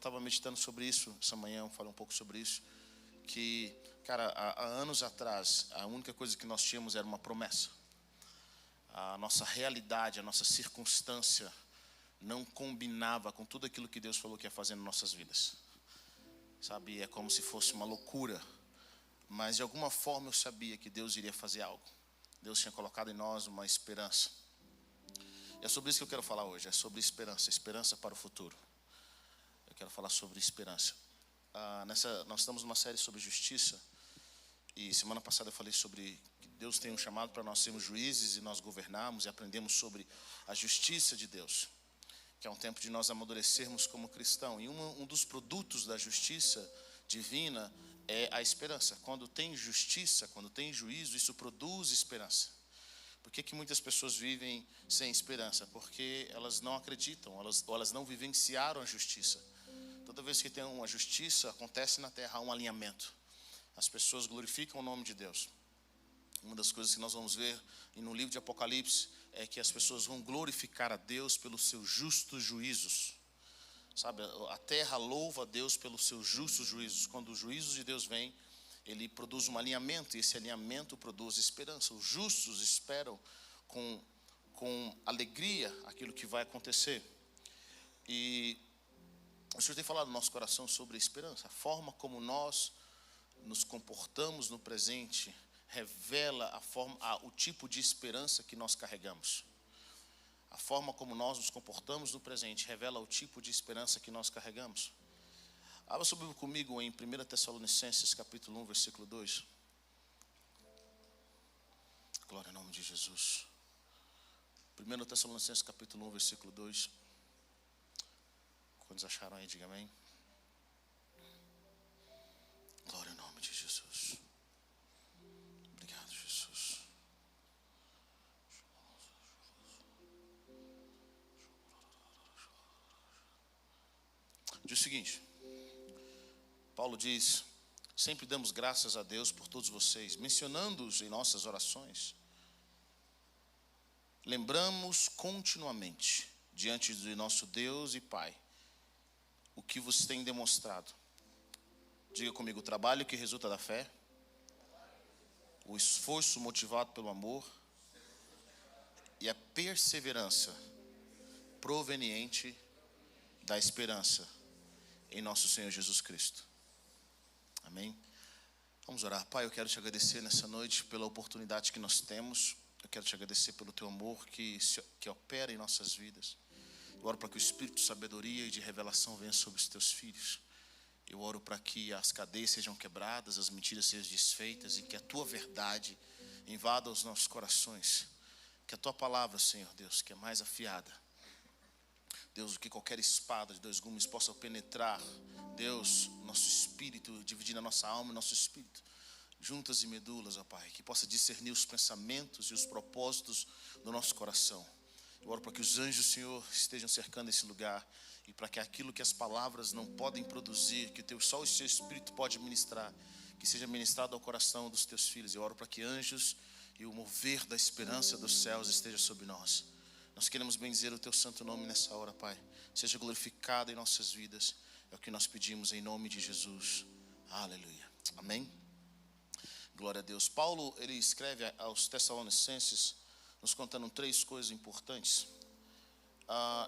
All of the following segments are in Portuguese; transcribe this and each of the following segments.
Estava meditando sobre isso essa manhã, eu falei um pouco sobre isso, que, cara, há anos atrás, a única coisa que nós tínhamos era uma promessa. A nossa realidade, a nossa circunstância não combinava com tudo aquilo que Deus falou que ia fazer nas nossas vidas. Sabe, é como se fosse uma loucura, mas de alguma forma eu sabia que Deus iria fazer algo. Deus tinha colocado em nós uma esperança. E é sobre isso que eu quero falar hoje, é sobre esperança, esperança para o futuro. Eu quero falar sobre esperança. Nós estamos numa série sobre justiça. E semana passada eu falei sobre que Deus tem um chamado para nós sermos juízes e nós governarmos e aprendemos sobre a justiça de Deus, que é um tempo de nós amadurecermos como cristão. E um dos produtos da justiça divina é a esperança. Quando tem justiça, quando tem juízo, isso produz esperança. Por que muitas pessoas vivem sem esperança? Porque elas não acreditam, ou elas não vivenciaram a justiça. Toda vez que tem uma justiça, acontece na terra um alinhamento. As pessoas glorificam o nome de Deus. Uma das coisas que nós vamos ver no livro de Apocalipse é que as pessoas vão glorificar a Deus pelos seus justos juízos. Sabe, a terra louva a Deus pelos seus justos juízos. Quando os juízos de Deus vêm, ele produz um alinhamento, e esse alinhamento produz esperança. Os justos esperam com alegria aquilo que vai acontecer. E o Senhor tem falado no nosso coração sobre a esperança. A forma como nós nos comportamos no presente revela o tipo de esperança que nós carregamos. A forma como nós nos comportamos no presente revela o tipo de esperança que nós carregamos. Abra sua Bíblia comigo em 1 Tessalonicenses capítulo 1, versículo 2. Glória ao nome de Jesus. 1 Tessalonicenses capítulo 1, versículo 2. Quantos acharam aí, diga amém. Glória ao nome de Jesus. Obrigado, Jesus. Diz o seguinte: Paulo diz: sempre damos graças a Deus por todos vocês, mencionando-os em nossas orações. Lembramos continuamente diante de nosso Deus e Pai o que vos tem demonstrado. Diga comigo: o trabalho que resulta da fé, o esforço motivado pelo amor e a perseverança proveniente da esperança em nosso Senhor Jesus Cristo. Amém? Vamos orar. Pai, eu quero te agradecer nessa noite pela oportunidade que nós temos. Eu quero te agradecer pelo teu amor que opera em nossas vidas. Eu oro para que o espírito de sabedoria e de revelação venha sobre os teus filhos. Eu oro para que as cadeias sejam quebradas, as mentiras sejam desfeitas e que a tua verdade invada os nossos corações. Que a tua palavra, Senhor Deus, que é mais afiada, Deus, do que qualquer espada de dois gumes, possa penetrar, Deus, nosso espírito, dividir a nossa alma e nosso espírito, juntas e medulas, ó Pai, que possa discernir os pensamentos e os propósitos do nosso coração. Eu oro para que os anjos, Senhor, estejam cercando esse lugar e para que aquilo que as palavras não podem produzir, que só o seu Espírito pode ministrar, que seja ministrado ao coração dos teus filhos. Eu oro para que anjos e o mover da esperança dos céus esteja sobre nós. Nós queremos bendizer o teu santo nome nessa hora, Pai. Seja glorificado em nossas vidas. É o que nós pedimos em nome de Jesus. Aleluia. Amém. Glória a Deus. Paulo, ele escreve aos Tessalonicenses, nos contando 3 coisas importantes.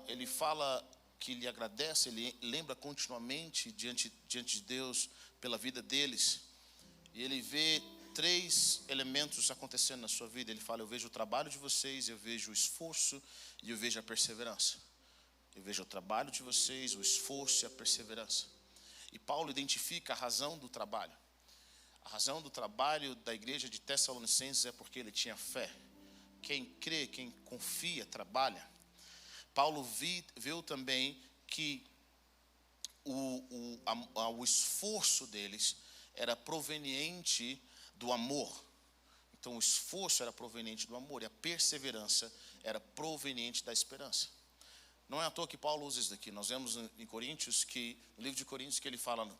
Ele fala que lhe agradece, ele lembra continuamente diante de Deus pela vida deles. E ele vê 3 elementos acontecendo na sua vida. Ele fala: eu vejo o trabalho de vocês, eu vejo o esforço e eu vejo a perseverança. Eu vejo o trabalho de vocês, o esforço e a perseverança. E Paulo identifica a razão do trabalho. A razão do trabalho da igreja de Tessalonicenses é porque ele tinha fé. Quem crê, quem confia, trabalha. Paulo viu também que o esforço deles era proveniente do amor. Então o esforço era proveniente do amor e a perseverança era proveniente da esperança. Não é à toa que Paulo usa isso daqui. Nós vemos em Coríntios que, no livro de Coríntios, que ele fala: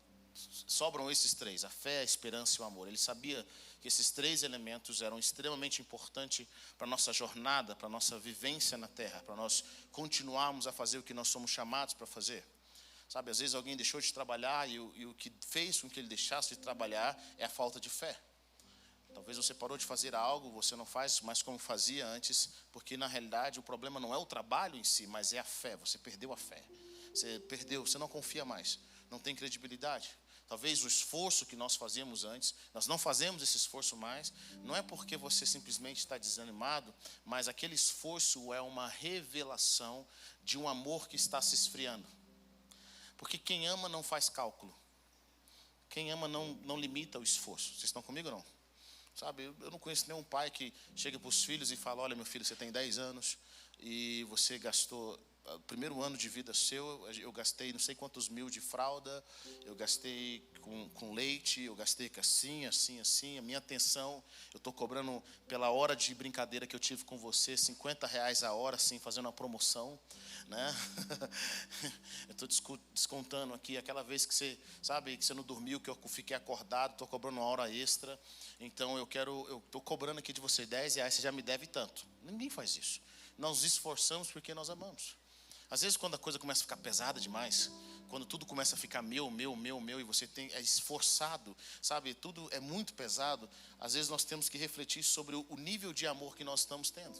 sobram esses 3, a fé, a esperança e o amor. Ele sabia que esses 3 elementos eram extremamente importantes para a nossa jornada, para a nossa vivência na terra, para nós continuarmos a fazer o que nós somos chamados para fazer. Sabe, às vezes alguém deixou de trabalhar e o que fez com que ele deixasse de trabalhar é a falta de fé. Talvez você parou de fazer algo, você não faz mais como fazia antes, porque na realidade o problema não é o trabalho em si, mas é a fé. Você perdeu a fé. Você perdeu, você não confia mais, não tem credibilidade. Talvez o esforço que nós fazíamos antes, nós não fazemos esse esforço mais, não é porque você simplesmente está desanimado, mas aquele esforço é uma revelação de um amor que está se esfriando. Porque quem ama não faz cálculo. Quem ama não limita o esforço. Vocês estão comigo ou não? Sabe, eu não conheço nenhum pai que chega para os filhos e fala: olha, meu filho, você tem 10 anos e você gastou, o primeiro ano de vida seu, eu gastei não sei quantos mil de fralda, eu gastei com leite, eu gastei com assim, a minha atenção, eu estou cobrando pela hora de brincadeira que eu tive com você, R$50 a hora, assim, fazendo uma promoção, né? Eu estou descontando aqui aquela vez que você, sabe, que você não dormiu, que eu fiquei acordado, estou cobrando uma hora extra, então eu estou cobrando aqui de você R$10, você já me deve tanto. Ninguém faz isso. Nós nos esforçamos porque nós amamos. Às vezes, quando a coisa começa a ficar pesada demais, quando tudo começa a ficar meu, e você é esforçado, sabe, tudo é muito pesado, às vezes nós temos que refletir sobre o nível de amor que nós estamos tendo.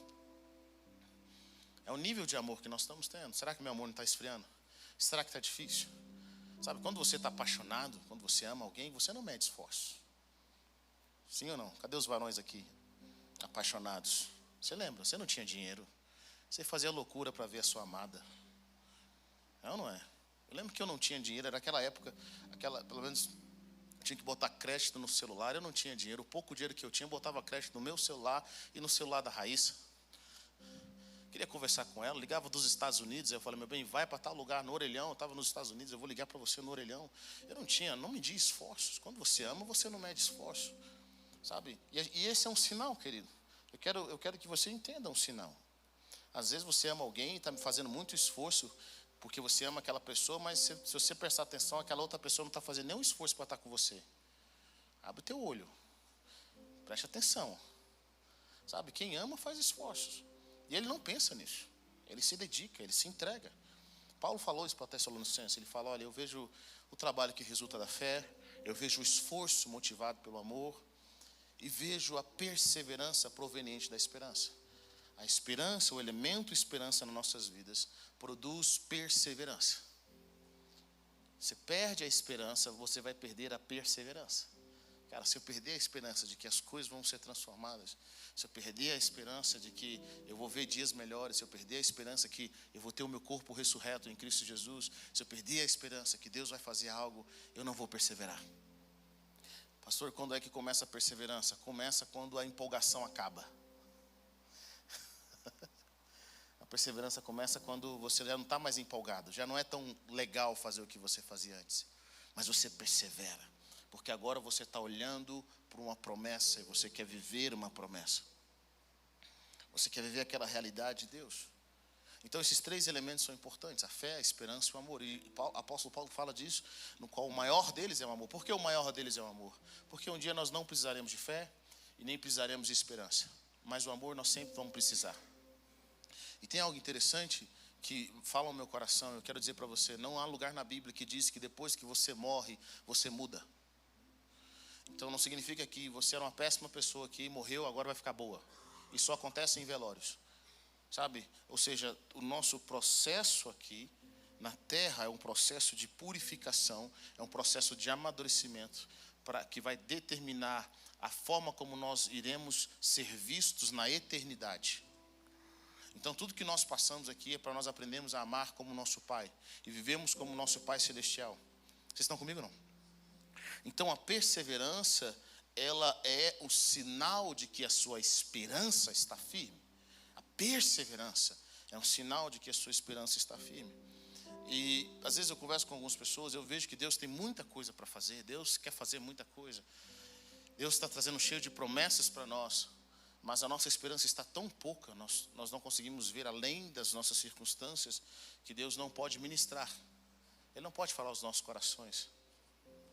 É o nível de amor que nós estamos tendo. Será que meu amor não está esfriando? Será que está difícil? Sabe, quando você está apaixonado, quando você ama alguém, você não mede esforço. Sim ou não? Cadê os varões aqui, apaixonados? Você lembra? Você não tinha dinheiro. Você fazia loucura para ver a sua amada. É ou não é? Eu lembro que eu não tinha dinheiro, era aquela época, pelo menos, eu tinha que botar crédito no celular, eu não tinha dinheiro. O pouco dinheiro que eu tinha, eu botava crédito no meu celular e no celular da Raíssa. Queria conversar com ela, ligava dos Estados Unidos, eu falei: meu bem, vai para tal lugar, no Orelhão, eu estava nos Estados Unidos, eu vou ligar para você no Orelhão. Eu não media esforços. Quando você ama, você não mede esforço. Sabe? E esse é um sinal, querido. Eu quero que você entenda um sinal. Às vezes você ama alguém e está fazendo muito esforço porque você ama aquela pessoa, mas se você prestar atenção, aquela outra pessoa não está fazendo nenhum esforço para estar com você. Abre o teu olho. Preste atenção. Sabe? Quem ama faz esforços. E ele não pensa nisso. Ele se dedica, ele se entrega. Paulo falou isso para Tessalonicenses. Ele fala: olha, eu vejo o trabalho que resulta da fé, eu vejo o esforço motivado pelo amor e vejo a perseverança proveniente da esperança. A esperança, o elemento esperança nas nossas vidas, produz perseverança. Você perde a esperança, você vai perder a perseverança. Cara, se eu perder a esperança de que as coisas vão ser transformadas, se eu perder a esperança de que eu vou ver dias melhores, se eu perder a esperança que eu vou ter o meu corpo ressurreto em Cristo Jesus, se eu perder a esperança que Deus vai fazer algo, eu não vou perseverar. Pastor, quando é que começa a perseverança? Começa quando a empolgação acaba. A perseverança começa quando você já não está mais empolgado, já não é tão legal fazer o que você fazia antes, mas você persevera, porque agora você está olhando para uma promessa e você quer viver uma promessa, você quer viver aquela realidade de Deus. Então esses três elementos são importantes: a fé, a esperança e o amor. E o apóstolo Paulo fala disso, no qual o maior deles é o amor. Por que o maior deles é o amor? Porque um dia nós não precisaremos de fé e nem precisaremos de esperança, mas o amor nós sempre vamos precisar. E tem algo interessante que fala ao meu coração, eu quero dizer para você: não há lugar na Bíblia que diz que depois que você morre, você muda. Então não significa que você era uma péssima pessoa que morreu, agora vai ficar boa. Isso só acontece em velórios. Sabe? Ou seja, o nosso processo aqui na terra é um processo de purificação, é um processo de amadurecimento, que vai determinar a forma como nós iremos ser vistos na eternidade. Então tudo que nós passamos aqui é para nós aprendermos a amar como nosso Pai e vivemos como nosso Pai Celestial. Vocês estão comigo ou não? Então a perseverança, ela é o sinal de que a sua esperança está firme. A perseverança é um sinal de que a sua esperança está firme. E às vezes eu converso com algumas pessoas, eu vejo que Deus tem muita coisa para fazer, Deus quer fazer muita coisa. Deus está trazendo cheio de promessas para nós, mas a nossa esperança está tão pouca, nós não conseguimos ver além das nossas circunstâncias, que Deus não pode ministrar. Ele não pode falar aos nossos corações.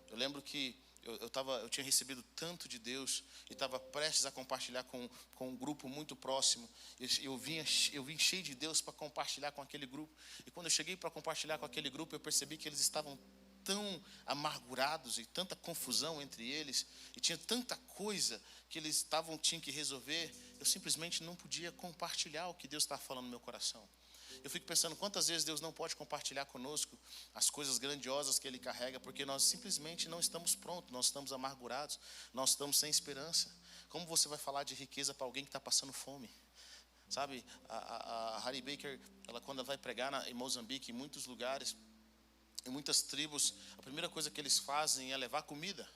Eu lembro que Eu tinha recebido tanto de Deus e estava prestes a compartilhar com um grupo muito próximo. Eu vim cheio de Deus para compartilhar com aquele grupo. E quando eu cheguei para compartilhar com aquele grupo, eu percebi que eles estavam tão amargurados e tanta confusão entre eles, e tinha tanta coisa que eles tinham que resolver. Eu simplesmente não podia compartilhar o que Deus estava falando no meu coração. Eu fico pensando quantas vezes Deus não pode compartilhar conosco as coisas grandiosas que Ele carrega, porque nós simplesmente não estamos prontos, nós estamos amargurados, nós estamos sem esperança. Como você vai falar de riqueza para alguém que está passando fome? Sabe, a Harry Baker, quando ela vai pregar em Moçambique, em muitos lugares, em muitas tribos, a primeira coisa que eles fazem é levar comida.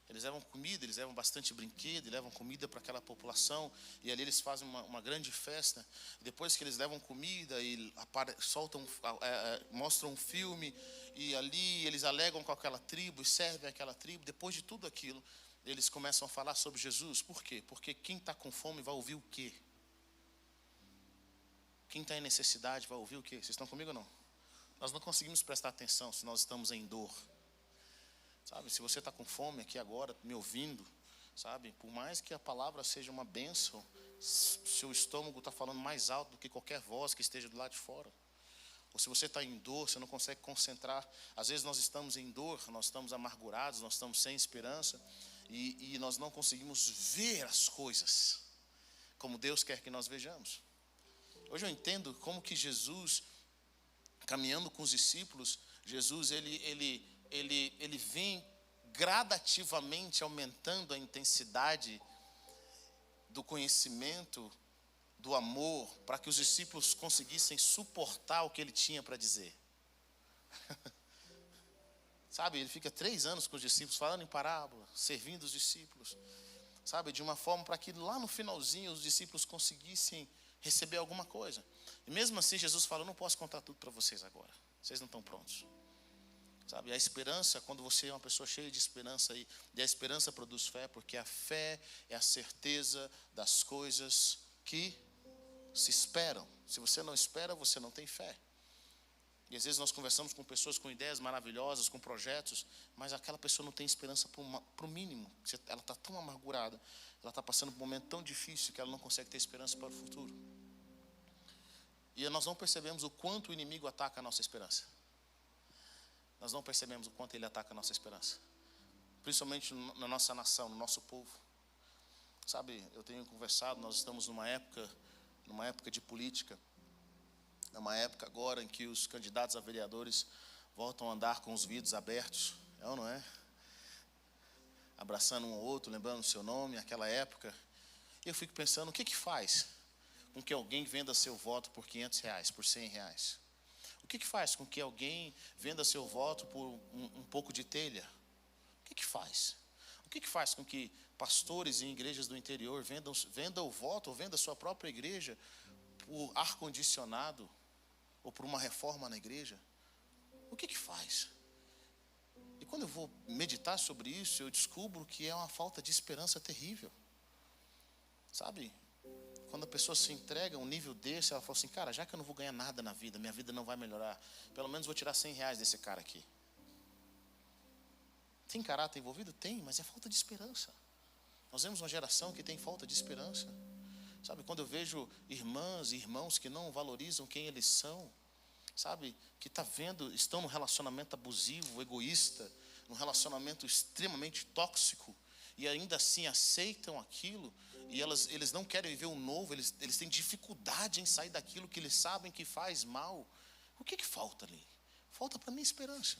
Eles levam comida, eles levam bastante brinquedo, levam comida para aquela população, e ali eles fazem uma grande festa. E depois que eles levam comida e mostram um filme, e ali eles alegam com aquela tribo e servem aquela tribo. Depois de tudo aquilo, eles começam a falar sobre Jesus. Por quê? Porque quem está com fome vai ouvir o quê? Quem está em necessidade vai ouvir o quê? Vocês estão comigo ou não? Nós não conseguimos prestar atenção se nós estamos em dor. Sabe, se você está com fome aqui agora, me ouvindo, sabe, por mais que a palavra seja uma bênção, seu estômago está falando mais alto do que qualquer voz que esteja do lado de fora. Ou se você está em dor, você não consegue concentrar. Às vezes nós estamos em dor, nós estamos amargurados, nós estamos sem esperança, e nós não conseguimos ver as coisas como Deus quer que nós vejamos. Hoje eu entendo como que Jesus, caminhando com os discípulos, Jesus ele vem gradativamente aumentando a intensidade do conhecimento, do amor, para que os discípulos conseguissem suportar o que ele tinha para dizer. Sabe, ele fica 3 anos com os discípulos, falando em parábola, servindo os discípulos. Sabe, de uma forma para que lá no finalzinho os discípulos conseguissem receber alguma coisa. E mesmo assim Jesus fala, eu não posso contar tudo para vocês agora. Vocês não estão prontos. Sabe, a esperança, quando você é uma pessoa cheia de esperança, e a esperança produz fé, porque a fé é a certeza das coisas que se esperam. Se você não espera, você não tem fé. E às vezes nós conversamos com pessoas com ideias maravilhosas, com projetos, mas aquela pessoa não tem esperança para o mínimo. Ela está tão amargurada, ela está passando por um momento tão difícil que ela não consegue ter esperança para o futuro. E nós não percebemos o quanto o inimigo ataca a nossa esperança. Nós não percebemos o quanto ele ataca a nossa esperança. Principalmente na nossa nação, no nosso povo. Sabe, eu tenho conversado, nós estamos numa época de política. Numa época agora em que os candidatos a vereadores voltam a andar com os vidros abertos. É ou não é? Abraçando um ao outro, lembrando o seu nome, aquela época. E eu fico pensando, o que faz com que alguém venda seu voto por R$500, por R$100? O que faz com que alguém venda seu voto por um pouco de telha? O que faz? O que faz com que pastores em igrejas do interior vendam o voto ou vendam a sua própria igreja por ar-condicionado ou por uma reforma na igreja? O que faz? E quando eu vou meditar sobre isso, eu descubro que é uma falta de esperança terrível. Sabe? Quando a pessoa se entrega a um nível desse, ela fala assim, cara, já que eu não vou ganhar nada na vida, minha vida não vai melhorar, pelo menos vou tirar R$100 desse cara aqui. Tem caráter envolvido? Tem, mas é falta de esperança. Nós vemos uma geração que tem falta de esperança. Sabe, quando eu vejo irmãs e irmãos que não valorizam quem eles são, sabe, que estão num relacionamento abusivo, egoísta, num relacionamento extremamente tóxico, e ainda assim aceitam aquilo, e eles não querem viver o novo, eles têm dificuldade em sair daquilo que eles sabem que faz mal. O que falta ali? Falta para mim esperança.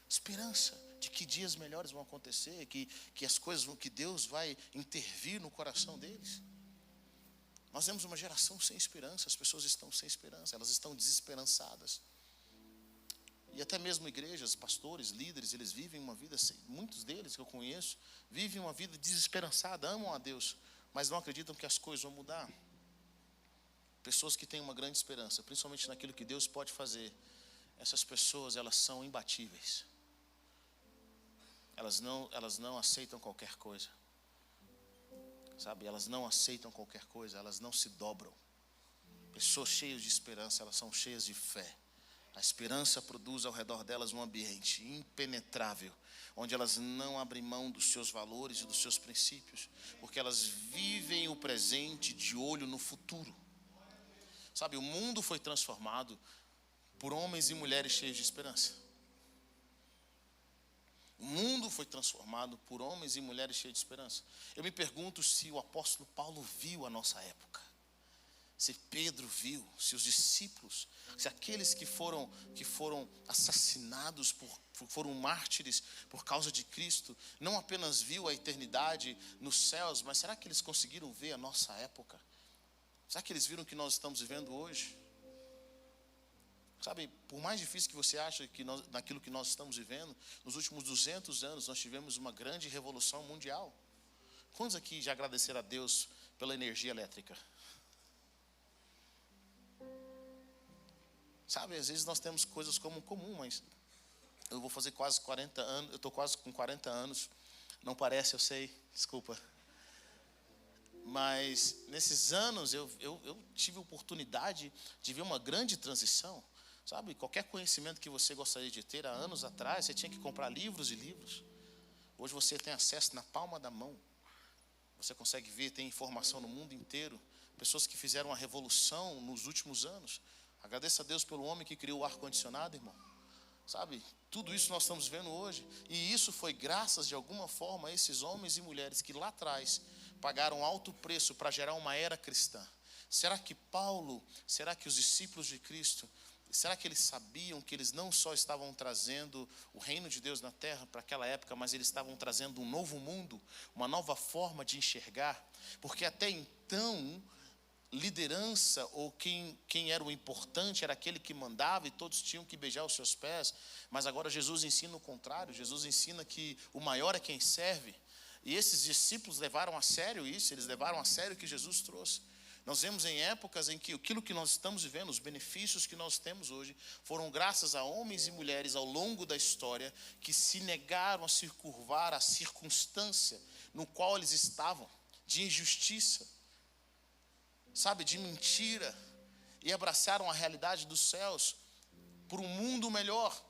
Esperança de que dias melhores vão acontecer, que as coisas que Deus vai intervir no coração deles. Nós vemos uma geração sem esperança, as pessoas estão sem esperança, elas estão desesperançadas. E até mesmo igrejas, pastores, líderes, eles vivem uma vida, muitos deles que eu conheço, vivem uma vida desesperançada, amam a Deus, mas não acreditam que as coisas vão mudar. Pessoas que têm uma grande esperança, principalmente naquilo que Deus pode fazer, essas pessoas, elas são imbatíveis. Elas não aceitam qualquer coisa. Sabe, elas não aceitam qualquer coisa, elas não se dobram. Pessoas cheias de esperança, elas são cheias de fé. A esperança produz ao redor delas um ambiente impenetrável, onde elas não abrem mão dos seus valores e dos seus princípios, porque elas vivem o presente de olho no futuro. Sabe, o mundo foi transformado por homens e mulheres cheios de esperança. O mundo foi transformado por homens e mulheres cheios de esperança. Eu me pergunto se o apóstolo Paulo viu a nossa época. Se Pedro viu, se os discípulos, se aqueles que foram assassinados, foram mártires por causa de Cristo, não apenas viu a eternidade nos céus, mas será que eles conseguiram ver a nossa época? Será que eles viram o que nós estamos vivendo hoje? Sabe, por mais difícil que você ache naquilo que nós estamos vivendo, nos últimos 200 anos nós tivemos uma grande revolução mundial. Quantos aqui já agradeceram a Deus pela energia elétrica? Sabe, às vezes nós temos coisas como comum, mas eu vou fazer quase 40 anos, eu estou quase com 40 anos, não parece, eu sei, desculpa. Mas nesses anos eu tive a oportunidade de ver uma grande transição. Sabe, qualquer conhecimento que você gostaria de ter há anos atrás, você tinha que comprar livros e livros. Hoje você tem acesso na palma da mão. Você consegue ver, tem informação no mundo inteiro. Pessoas que fizeram uma revolução nos últimos anos. Agradeça a Deus pelo homem que criou o ar-condicionado, irmão. Sabe, tudo isso nós estamos vendo hoje. E isso foi graças, de alguma forma, a esses homens e mulheres que lá atrás pagaram alto preço para gerar uma era cristã. Será que Paulo, será que os discípulos de Cristo, será que eles sabiam que eles não só estavam trazendo o reino de Deus na terra para aquela época, mas eles estavam trazendo um novo mundo, uma nova forma de enxergar? Porque até então, liderança, ou quem era o importante, era aquele que mandava e todos tinham que beijar os seus pés. Mas agora Jesus ensina o contrário. Jesus ensina que o maior é quem serve. E esses discípulos levaram a sério isso, eles levaram a sério o que Jesus trouxe. Nós vemos em épocas em que aquilo que nós estamos vivendo, os benefícios que nós temos hoje, foram graças a homens e mulheres ao longo da história que se negaram a se curvar à circunstância no qual eles estavam, de injustiça, sabe, de mentira, e abraçaram a realidade dos céus por um mundo melhor.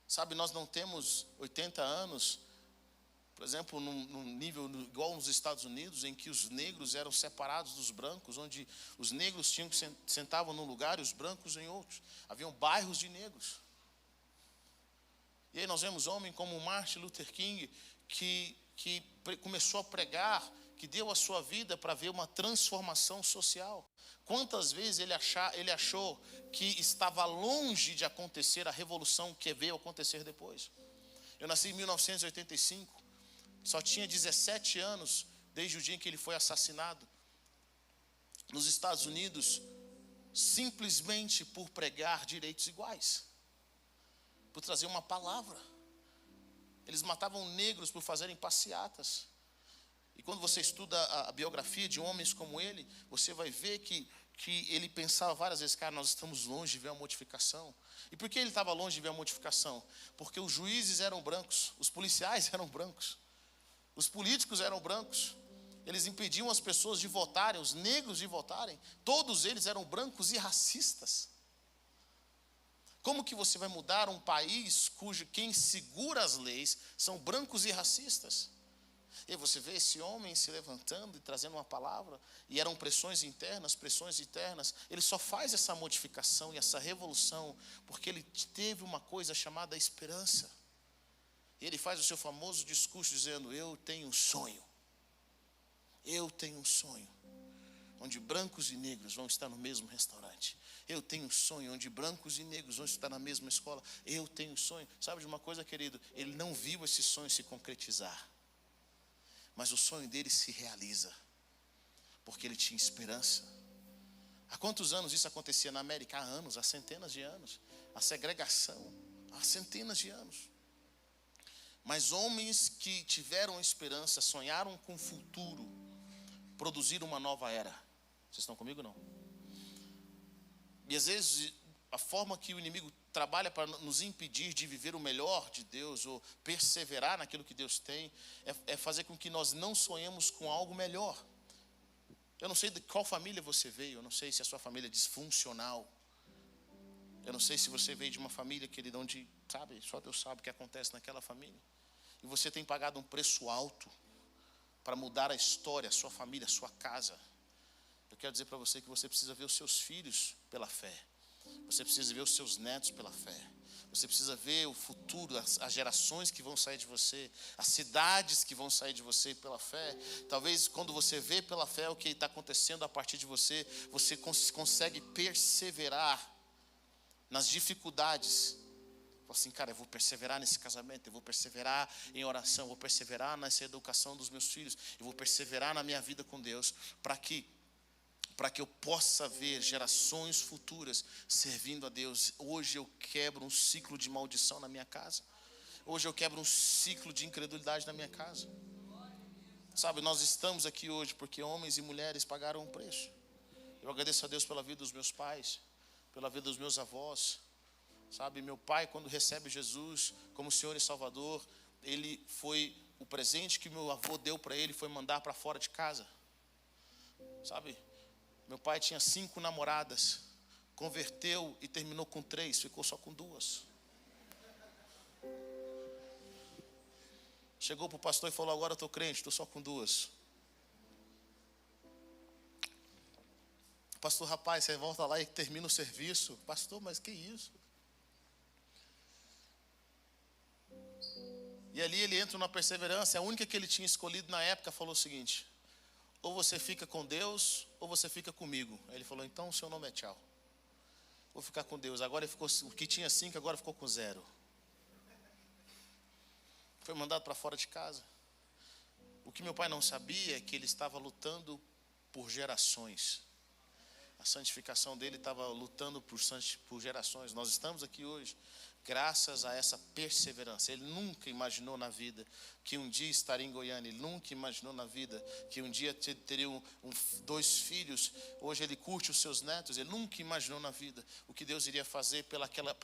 Sabe, nós não temos 80 anos, por exemplo, num nível igual nos Estados Unidos, em que os negros eram separados dos brancos, onde os negros sentavam num lugar e os brancos em outros. Haviam bairros de negros. E aí nós vemos homens como Martin Luther King, que começou a pregar, que deu a sua vida para ver uma transformação social. Quantas vezes ele achou que estava longe de acontecer a revolução que veio acontecer depois? Eu nasci em 1985, só tinha 17 anos desde o dia em que ele foi assassinado nos Estados Unidos, simplesmente por pregar direitos iguais, por trazer uma palavra. Eles matavam negros por fazerem passeatas. E quando você estuda a biografia de homens como ele, você vai ver que ele pensava várias vezes, cara, nós estamos longe de ver a modificação. E por que ele estava longe de ver a modificação? Porque os juízes eram brancos, os policiais eram brancos, os políticos eram brancos. Eles impediam as pessoas de votarem, os negros de votarem. Todos eles eram brancos e racistas. Como que você vai mudar um país quem segura as leis são brancos e racistas? E você vê esse homem se levantando e trazendo uma palavra, e eram pressões internas. Ele só faz essa modificação e essa revolução porque ele teve uma coisa chamada esperança. E ele faz o seu famoso discurso dizendo: eu tenho um sonho, onde brancos e negros vão estar no mesmo restaurante. Eu tenho um sonho onde brancos e negros vão estar na mesma escola. Eu tenho um sonho. Sabe de uma coisa, querido? Ele não viu esse sonho se concretizar, mas o sonho dele se realiza, porque ele tinha esperança. Há quantos anos isso acontecia na América? Há anos, há centenas de anos. A segregação, há centenas de anos. Mas homens que tiveram esperança, sonharam com o futuro, produziram uma nova era. Vocês estão comigo ou não? E às vezes a forma que o inimigo trabalha para nos impedir de viver o melhor de Deus, ou perseverar naquilo que Deus tem, é fazer com que nós não sonhemos com algo melhor. Eu não sei de qual família você veio, eu não sei se a sua família é disfuncional. Eu não sei se você veio de uma família, querido, onde, sabe, só Deus sabe o que acontece naquela família. E você tem pagado um preço alto para mudar a história, a sua família, a sua casa. Eu quero dizer para você que você precisa ver os seus filhos pela fé. Você precisa ver os seus netos pela fé. Você precisa ver o futuro, as gerações que vão sair de você, as cidades que vão sair de você pela fé. Talvez quando você vê pela fé o que está acontecendo a partir de você, você consegue perseverar nas dificuldades. Fala assim, cara, eu vou perseverar nesse casamento, eu vou perseverar em oração, eu vou perseverar nessa educação dos meus filhos, eu vou perseverar na minha vida com Deus, para que eu possa ver gerações futuras servindo a Deus. Hoje eu quebro um ciclo de maldição na minha casa. Hoje eu quebro um ciclo de incredulidade na minha casa. Sabe, nós estamos aqui hoje porque homens e mulheres pagaram um preço. Eu agradeço a Deus pela vida dos meus pais, pela vida dos meus avós. Sabe, meu pai, quando recebe Jesus como Senhor e Salvador, o presente que meu avô deu para ele foi mandar para fora de casa. Sabe, meu pai tinha 5 namoradas, converteu e terminou com 3, ficou só com 2. Chegou para o pastor e falou, agora eu estou crente, estou só com 2. Pastor, rapaz, você volta lá e termina o serviço. Pastor, mas que isso? E ali ele entra na perseverança. A única que ele tinha escolhido na época falou o seguinte: ou você fica com Deus, ou você fica comigo. Aí ele falou, então o seu nome é tchau. Vou ficar com Deus. Agora ele ficou, o que tinha 5, agora ficou com 0. Foi mandado para fora de casa. O que meu pai não sabia é que ele estava lutando por gerações. A santificação dele estava lutando por gerações. Nós estamos aqui hoje graças a essa perseverança. Ele nunca imaginou na vida que um dia estaria em Goiânia. Ele nunca imaginou na vida que um dia teria 2 filhos. Hoje ele curte os seus netos. Ele nunca imaginou na vida o que Deus iria fazer pelo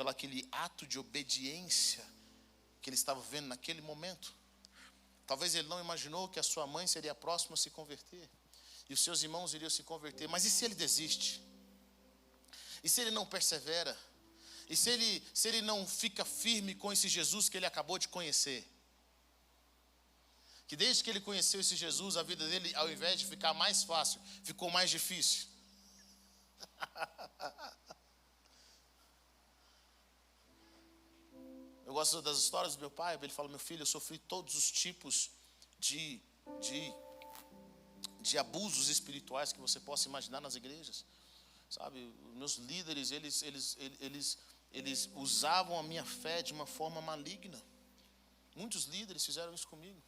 aquele ato de obediência que ele estava vendo naquele momento. Talvez ele não imaginou que a sua mãe seria a próxima a se converter. E os seus irmãos iriam se converter. Mas e se ele desiste? E se ele não persevera? E se ele não fica firme com esse Jesus que ele acabou de conhecer? Que desde que ele conheceu esse Jesus, a vida dele, ao invés de ficar mais fácil, ficou mais difícil. Eu gosto das histórias do meu pai. Ele fala, meu filho, eu sofri todos os tipos de abusos espirituais que você possa imaginar nas igrejas. Sabe, os meus líderes, eles usavam a minha fé de uma forma maligna. Muitos líderes fizeram isso comigo.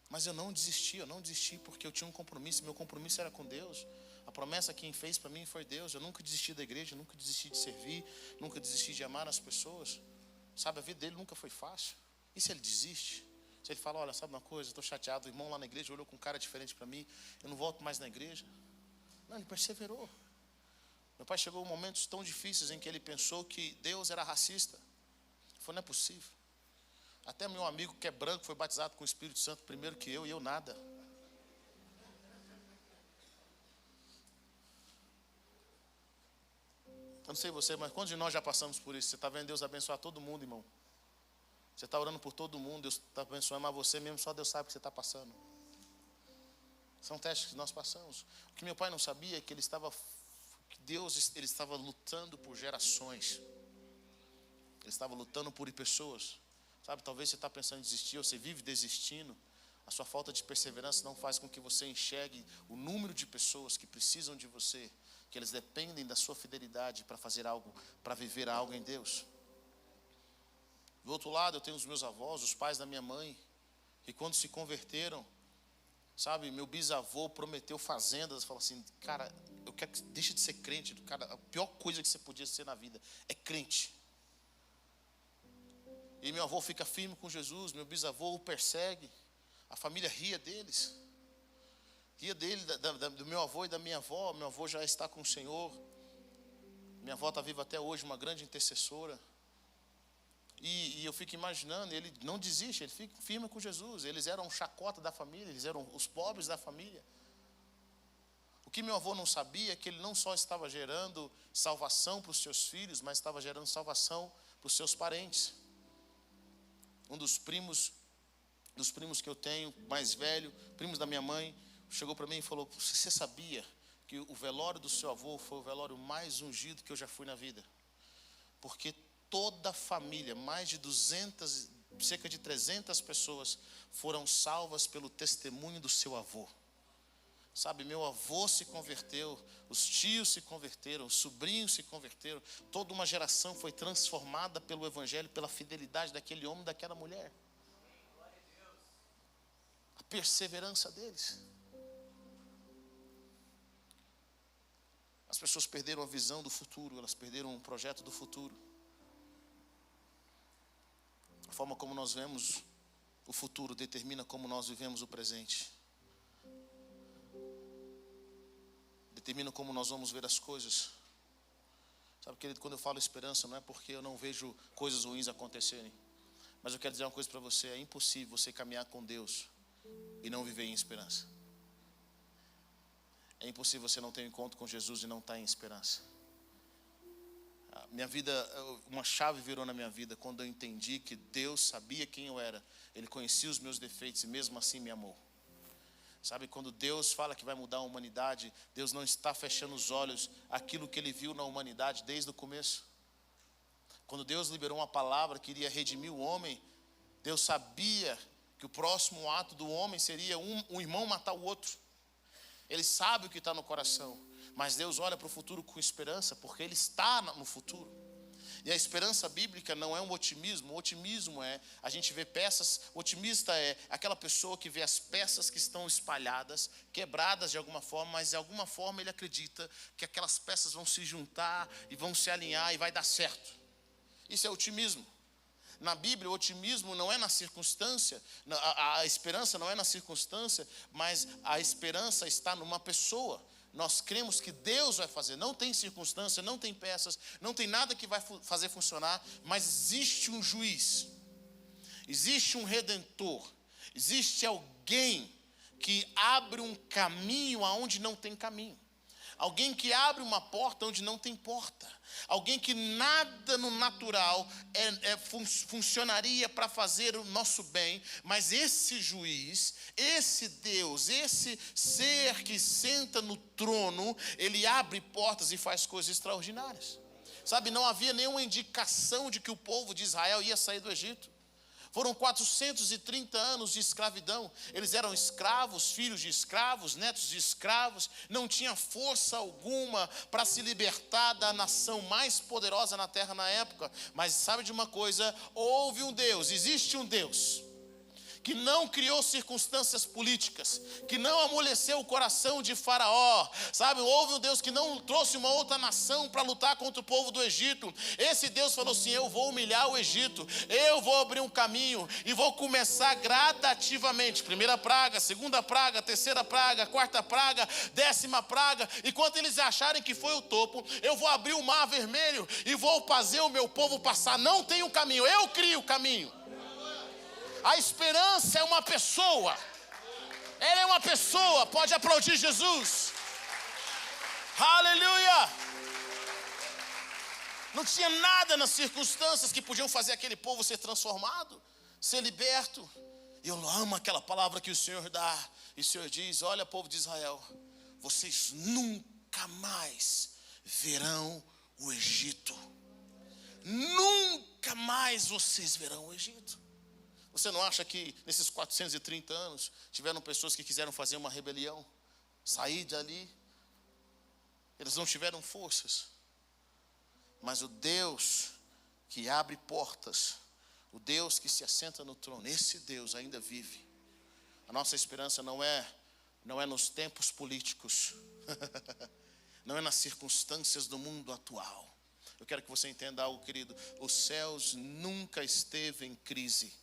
Mas eu não desisti porque eu tinha um compromisso. Meu compromisso era com Deus. A promessa quem fez para mim foi Deus. Eu nunca desisti da igreja, nunca desisti de servir, nunca desisti de amar as pessoas. Sabe, a vida dele nunca foi fácil. E se ele desiste? Se ele fala, olha, sabe uma coisa, estou chateado, o irmão lá na igreja olhou com um cara diferente para mim, eu não volto mais na igreja. Não, ele perseverou. Meu pai chegou a momentos tão difíceis em que ele pensou que Deus era racista. Ele falou, não é possível. Até meu amigo que é branco foi batizado com o Espírito Santo primeiro que eu, e eu nada. Eu não sei você, mas quantos de nós já passamos por isso? Você está vendo Deus abençoar todo mundo, irmão. Você está orando por todo mundo, Deus está abençoando, mas você mesmo, só Deus sabe o que você está passando. São testes que nós passamos. O que meu pai não sabia é que ele estava lutando por gerações. Ele estava lutando por pessoas. Sabe, talvez você está pensando em desistir, ou você vive desistindo. A sua falta de perseverança não faz com que você enxergue o número de pessoas que precisam de você, que eles dependem da sua fidelidade para fazer algo, para viver algo em Deus. Do outro lado, eu tenho os meus avós, os pais da minha mãe, que quando se converteram, sabe, meu bisavô prometeu fazendas, falou assim, cara, eu quero que deixe de ser crente, cara, a pior coisa que você podia ser na vida é crente. E meu avô fica firme com Jesus, meu bisavô o persegue, a família ria deles. Ria dele, do meu avô e da minha avó. Meu avô já está com o Senhor. Minha avó está viva até hoje, uma grande intercessora. E eu fico imaginando, ele não desiste, ele fica firme com Jesus. Eles eram chacota da família, eles eram os pobres da família. O que meu avô não sabia é que ele não só estava gerando salvação para os seus filhos, mas estava gerando salvação para os seus parentes. Um dos primos que eu tenho, mais velho, primos da minha mãe, chegou para mim e falou: você sabia que o velório do seu avô foi o velório mais ungido que eu já fui na vida? Porque toda a família, mais de 200, cerca de 300 pessoas foram salvas pelo testemunho do seu avô. Sabe, meu avô se converteu, os tios se converteram, os sobrinhos se converteram. Toda uma geração foi transformada pelo evangelho, pela fidelidade daquele homem e daquela mulher. A perseverança deles. As pessoas perderam a visão do futuro, elas perderam um projeto do futuro. A forma como nós vemos o futuro determina como nós vivemos o presente. Determina como nós vamos ver as coisas. Sabe, querido, quando eu falo esperança, não é porque eu não vejo coisas ruins acontecerem. Mas eu quero dizer uma coisa para você: é impossível você caminhar com Deus e não viver em esperança. É impossível você não ter um encontro com Jesus e não estar em esperança. Minha vida, uma chave virou na minha vida quando eu entendi que Deus sabia quem eu era. Ele conhecia os meus defeitos e mesmo assim me amou. Sabe, quando Deus fala que vai mudar a humanidade, Deus não está fechando os olhos àquilo que Ele viu na humanidade desde o começo. Quando Deus liberou uma palavra que iria redimir o homem, Deus sabia que o próximo ato do homem seria um irmão matar o outro. Ele sabe o que está no coração, mas Deus olha para o futuro com esperança, porque Ele está no futuro. E a esperança bíblica não é um otimismo. O otimismo é, a gente vê peças, o otimista é aquela pessoa que vê as peças que estão espalhadas, quebradas de alguma forma, mas de alguma forma ele acredita que aquelas peças vão se juntar e vão se alinhar e vai dar certo. Isso é otimismo. Na Bíblia, o otimismo não é na circunstância, a esperança não é na circunstância, mas a esperança está numa pessoa. Nós cremos que Deus vai fazer, não tem circunstância, não tem peças, não tem nada que vai fazer funcionar, mas existe um juiz, existe um redentor, existe alguém que abre um caminho aonde não tem caminho. Alguém que abre uma porta onde não tem porta. Alguém que nada no natural funcionaria para fazer o nosso bem. Mas esse juiz, esse Deus, esse ser que senta no trono, ele abre portas e faz coisas extraordinárias. Sabe, não havia nenhuma indicação de que o povo de Israel ia sair do Egito. Foram 430 anos de escravidão. Eles eram escravos, filhos de escravos, netos de escravos. Não tinha força alguma para se libertar da nação mais poderosa na terra na época. Mas sabe de uma coisa? Houve um Deus, existe um Deus que não criou circunstâncias políticas, que não amoleceu o coração de Faraó, sabe? Houve um Deus que não trouxe uma outra nação para lutar contra o povo do Egito. Esse Deus falou assim: eu vou humilhar o Egito, eu vou abrir um caminho e vou começar gradativamente. Primeira praga, segunda praga, terceira praga, quarta praga, 10ª praga. E quando eles acharem que foi o topo, eu vou abrir o mar vermelho e vou fazer o meu povo passar. Não tem um caminho, eu crio o caminho. A esperança é uma pessoa. Ela é uma pessoa. Pode aplaudir Jesus. Aleluia. Não tinha nada nas circunstâncias que podiam fazer aquele povo ser transformado, ser liberto. Eu amo aquela palavra que o Senhor dá. E o Senhor diz: olha, povo de Israel, vocês nunca mais verão o Egito. Nunca mais vocês verão o Egito. Você não acha que nesses 430 anos tiveram pessoas que quiseram fazer uma rebelião, sair dali? Eles não tiveram forças. Mas o Deus que abre portas, o Deus que se assenta no trono, esse Deus ainda vive. A nossa esperança não é nos tempos políticos, não é nas circunstâncias do mundo atual. Eu quero que você entenda algo, querido. Os céus nunca esteve em crise.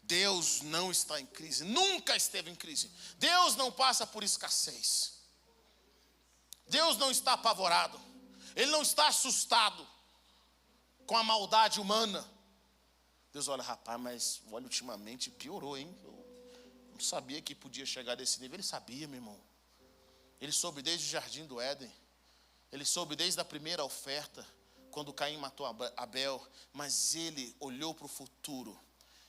Deus não está em crise, nunca esteve em crise. Deus não passa por escassez. Deus não está apavorado. Ele não está assustado com a maldade humana. Deus olha: rapaz, mas olha, ultimamente piorou, hein? sabia que podia chegar desse nível. Ele sabia, meu irmão. Ele soube desde o jardim do Éden. Ele soube desde a primeira oferta, quando Caim matou Abel. Mas ele olhou para o futuro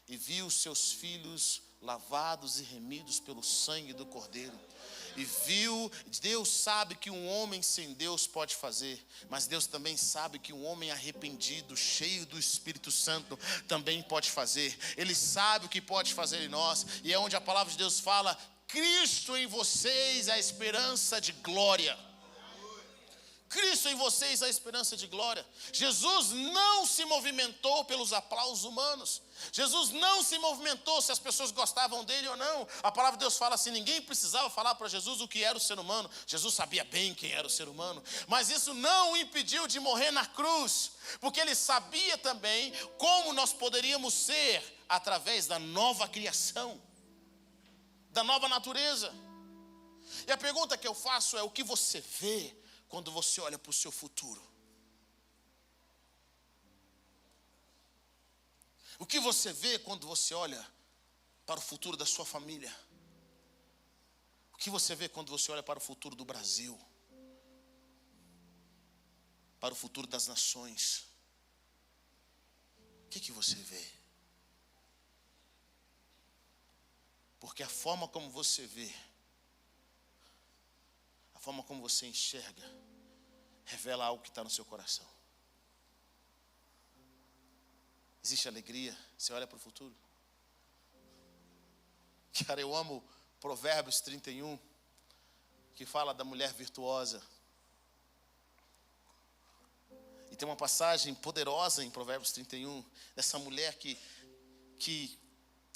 e viu seus filhos lavados e remidos pelo sangue do Cordeiro. E viu, Deus sabe que um homem sem Deus pode fazer, mas Deus também sabe que um homem arrependido, cheio do Espírito Santo, também pode fazer. Ele sabe o que pode fazer em nós, e é onde a palavra de Deus fala: Cristo em vocês, a esperança de glória. Cristo em vocês, a esperança de glória. Jesus não se movimentou pelos aplausos humanos. Jesus não se movimentou se as pessoas gostavam dele ou não. A palavra de Deus fala assim: ninguém precisava falar para Jesus o que era o ser humano. Jesus sabia bem quem era o ser humano. Mas isso não o impediu de morrer na cruz, porque ele sabia também como nós poderíamos ser através da nova criação, da nova natureza. E a pergunta que eu faço é: o que você vê quando você olha para o seu futuro? O que você vê quando você olha para o futuro da sua família? O que você vê quando você olha para o futuro do Brasil? Para o futuro das nações? O que você vê? Porque a forma como você vê, a forma como você enxerga, revela algo que está no seu coração. Existe alegria? Você olha para o futuro? Cara, eu amo Provérbios 31, que fala da mulher virtuosa. E tem uma passagem poderosa em Provérbios 31, dessa mulher que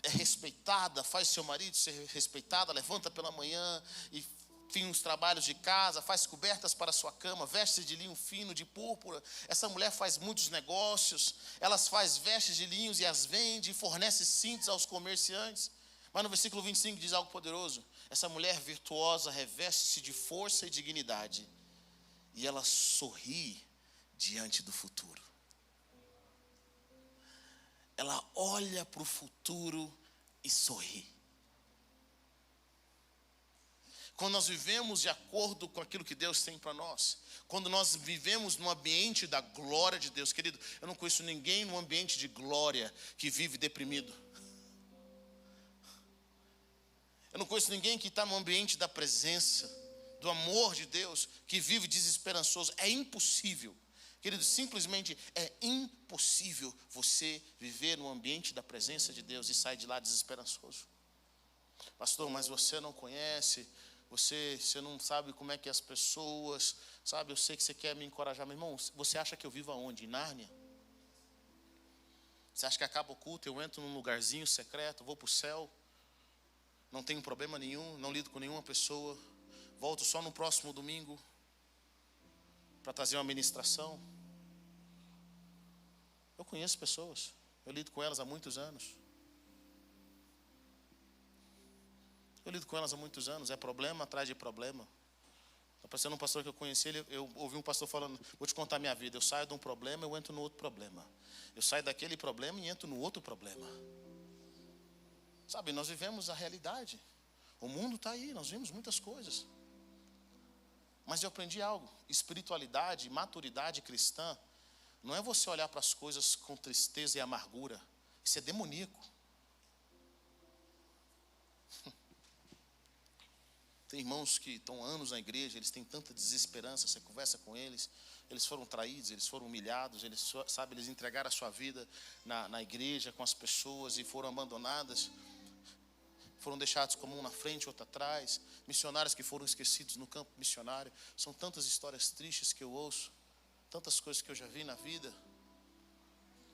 é respeitada, faz seu marido ser respeitado, levanta pela manhã e fim os trabalhos de casa, faz cobertas para a sua cama, veste de linho fino, de púrpura. Essa mulher faz muitos negócios, elas faz vestes de linhos e as vende, e fornece cintos aos comerciantes. Mas no versículo 25 diz algo poderoso: essa mulher virtuosa reveste-se de força e dignidade, e ela sorri diante do futuro. Ela olha para o futuro e sorri. Quando nós vivemos de acordo com aquilo que Deus tem para nós, quando nós vivemos no ambiente da glória de Deus, querido, eu não conheço ninguém no ambiente de glória que vive deprimido. Eu não conheço ninguém que está no ambiente da presença, do amor de Deus, que vive desesperançoso. É impossível, querido, simplesmente é impossível você viver no ambiente da presença de Deus e sair de lá desesperançoso. Pastor, mas você não conhece, você não sabe como é que as pessoas, sabe, eu sei que você quer me encorajar. Meu irmão, você acha que eu vivo aonde? Em Nárnia? Você acha que acaba o culto, eu entro num lugarzinho secreto, vou para o céu, não tenho problema nenhum, não lido com nenhuma pessoa, volto só no próximo domingo para trazer uma ministração? Eu conheço pessoas, eu lido com elas há muitos anos. Eu lido com elas há muitos anos, é problema atrás de problema. Está parecendo um pastor que eu conheci, eu ouvi um pastor falando: vou te contar minha vida, eu saio de um problema, eu entro no outro problema. Eu saio daquele problema e entro no outro problema. Sabe, nós vivemos a realidade. O mundo está aí, nós vimos muitas coisas. Mas eu aprendi algo: espiritualidade, maturidade cristã, não é você olhar para as coisas com tristeza e amargura. Isso é demoníaco. Tem irmãos que estão anos na igreja, eles têm tanta desesperança, você conversa com eles, eles foram traídos, eles foram humilhados, eles entregaram a sua vida na igreja, com as pessoas, e foram abandonadas, foram deixados como um na frente, outro atrás, missionários que foram esquecidos no campo missionário. São tantas histórias tristes que eu ouço, tantas coisas que eu já vi na vida.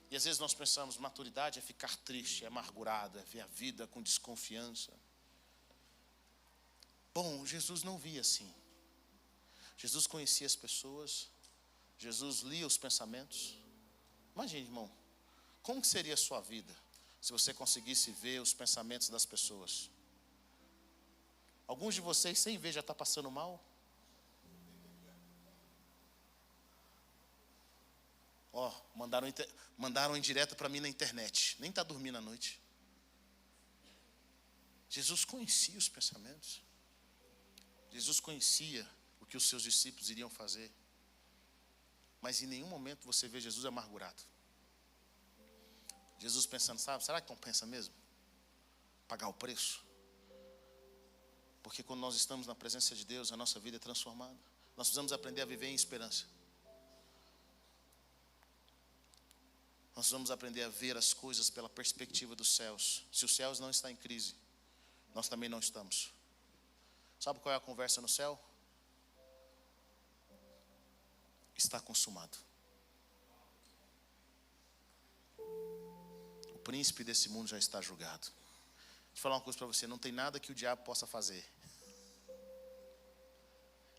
E às vezes nós pensamos, maturidade é ficar triste, é amargurado, é ver a vida com desconfiança. Bom, Jesus não via assim. Jesus conhecia as pessoas, Jesus lia os pensamentos. Imagine, irmão, como que seria a sua vida se você conseguisse ver os pensamentos das pessoas? Alguns de vocês, sem ver, já está passando mal. Mandaram indireta para mim na internet. Nem está dormindo à noite. Jesus conhecia os pensamentos. Jesus conhecia o que os seus discípulos iriam fazer. Mas em nenhum momento você vê Jesus amargurado. Jesus pensando, sabe, será que compensa mesmo pagar o preço? Porque quando nós estamos na presença de Deus, a nossa vida é transformada. Nós precisamos aprender a viver em esperança. Nós vamos aprender a ver as coisas pela perspectiva dos céus. Se os céus não estão em crise, nós também não estamos. Sabe qual é a conversa no céu? Está consumado. O príncipe desse mundo já está julgado. Deixa eu falar uma coisa para você, não tem nada que o diabo possa fazer.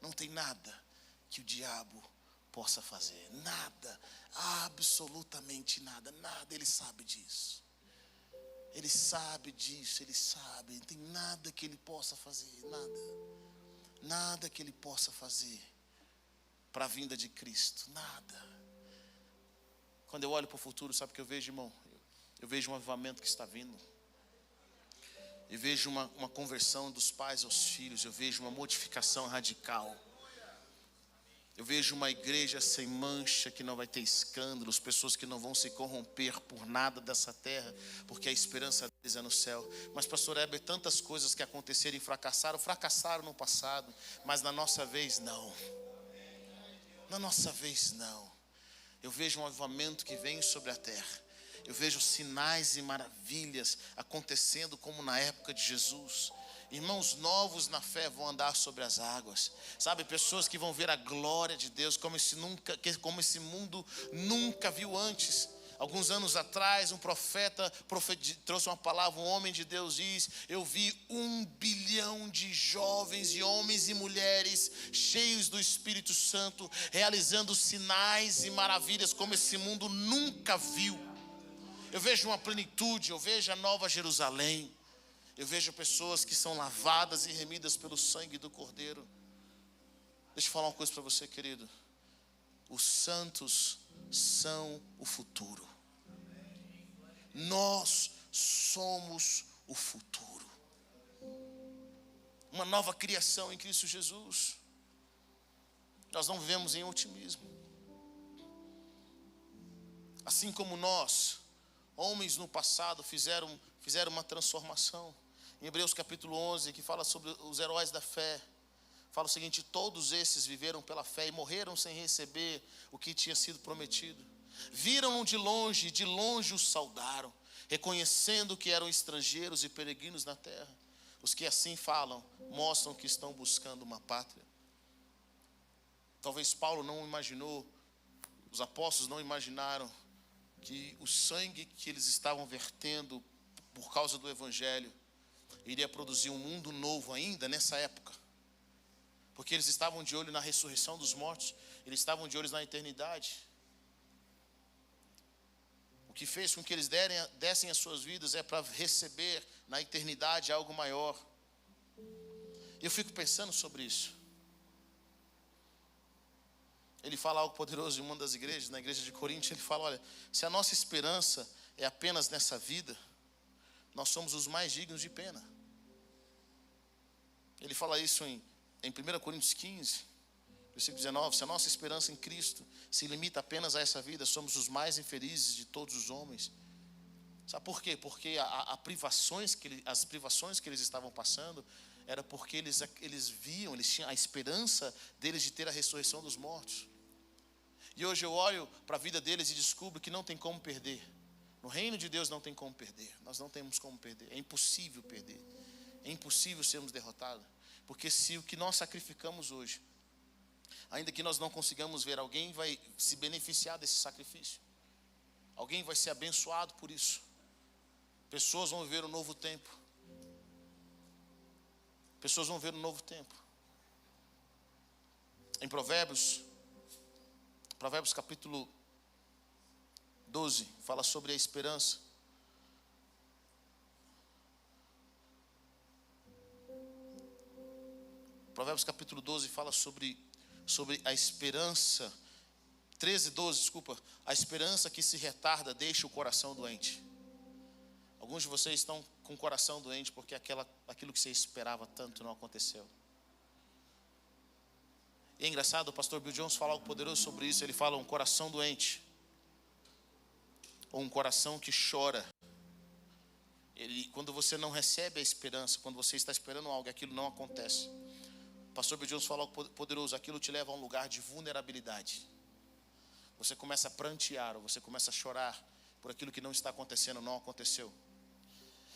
Não tem nada que o diabo possa fazer. Nada, absolutamente nada, nada. Ele sabe disso. Ele sabe disso, ele sabe. Não tem nada que ele possa fazer, nada. Nada que ele possa fazer para a vinda de Cristo, nada. Quando eu olho para o futuro, sabe o que eu vejo, irmão? Eu vejo um avivamento que está vindo. Eu vejo uma conversão dos pais aos filhos. Eu vejo uma modificação radical. Eu vejo uma igreja sem mancha, que não vai ter escândalos, pessoas que não vão se corromper por nada dessa terra, porque a esperança deles é no céu. Mas, pastor Heber, tantas coisas que aconteceram e fracassaram no passado, mas na nossa vez não. Na nossa vez não. Eu vejo um avivamento que vem sobre a terra. Eu vejo sinais e maravilhas acontecendo como na época de Jesus. Irmãos novos na fé vão andar sobre as águas. Sabe, pessoas que vão ver a glória de Deus como esse mundo nunca viu antes. Alguns anos atrás, um profeta trouxe uma palavra, um homem de Deus diz: eu vi 1 bilhão de jovens e homens e mulheres cheios do Espírito Santo, realizando sinais e maravilhas como esse mundo nunca viu. Eu vejo uma plenitude, eu vejo a nova Jerusalém. Eu vejo pessoas que são lavadas e remidas pelo sangue do Cordeiro. Deixa eu falar uma coisa para você, querido. Os santos são o futuro. Nós somos o futuro. Uma nova criação em Cristo Jesus. Nós não vivemos em otimismo. Assim como nós, homens no passado, fizeram uma transformação. Em Hebreus capítulo 11, que fala sobre os heróis da fé, fala o seguinte: todos esses viveram pela fé e morreram sem receber o que tinha sido prometido. Viram-no de longe os saudaram, reconhecendo que eram estrangeiros e peregrinos na terra. Os que assim falam, mostram que estão buscando uma pátria. Talvez Paulo não imaginou, os apóstolos não imaginaram que o sangue que eles estavam vertendo por causa do Evangelho iria produzir um mundo novo ainda nessa época. Porque eles estavam de olho na ressurreição dos mortos, eles estavam de olho na eternidade. O que fez com que eles dessem as suas vidas é para receber na eternidade algo maior. Eu fico pensando sobre isso. Ele fala algo poderoso em uma das igrejas, na igreja de Corinto. Ele fala: olha, se a nossa esperança é apenas nessa vida, nós somos os mais dignos de pena. Ele fala isso em 1 Coríntios 15, versículo 19. Se a nossa esperança em Cristo se limita apenas a essa vida, somos os mais infelizes de todos os homens. Sabe por quê? Porque as privações que eles estavam passando era porque eles viam, eles tinham a esperança deles de ter a ressurreição dos mortos. E hoje eu olho para a vida deles e descubro que não tem como perder. No reino de Deus não tem como perder. Nós não temos como perder. É impossível perder. É impossível sermos derrotados. Porque se o que nós sacrificamos hoje, ainda que nós não consigamos ver, alguém vai se beneficiar desse sacrifício. Alguém vai ser abençoado por isso. Pessoas vão viver um novo tempo. Pessoas vão ver um novo tempo. Em Provérbios capítulo 12, fala sobre a esperança. Provérbios capítulo 12 fala sobre a esperança. 13, 12, desculpa. A esperança que se retarda deixa o coração doente, Alguns de vocês estão com o coração doente porque aquilo que você esperava tanto não aconteceu. E é engraçado, o pastor Bill Jones fala algo poderoso sobre isso. Ele fala um coração doente, ou um coração que chora. Quando você não recebe a esperança, quando você está esperando algo e aquilo não acontece. O pastor Bill Jones fala algo poderoso, aquilo te leva a um lugar de vulnerabilidade. Você começa a prantear, ou você começa a chorar por aquilo que não está acontecendo, não aconteceu.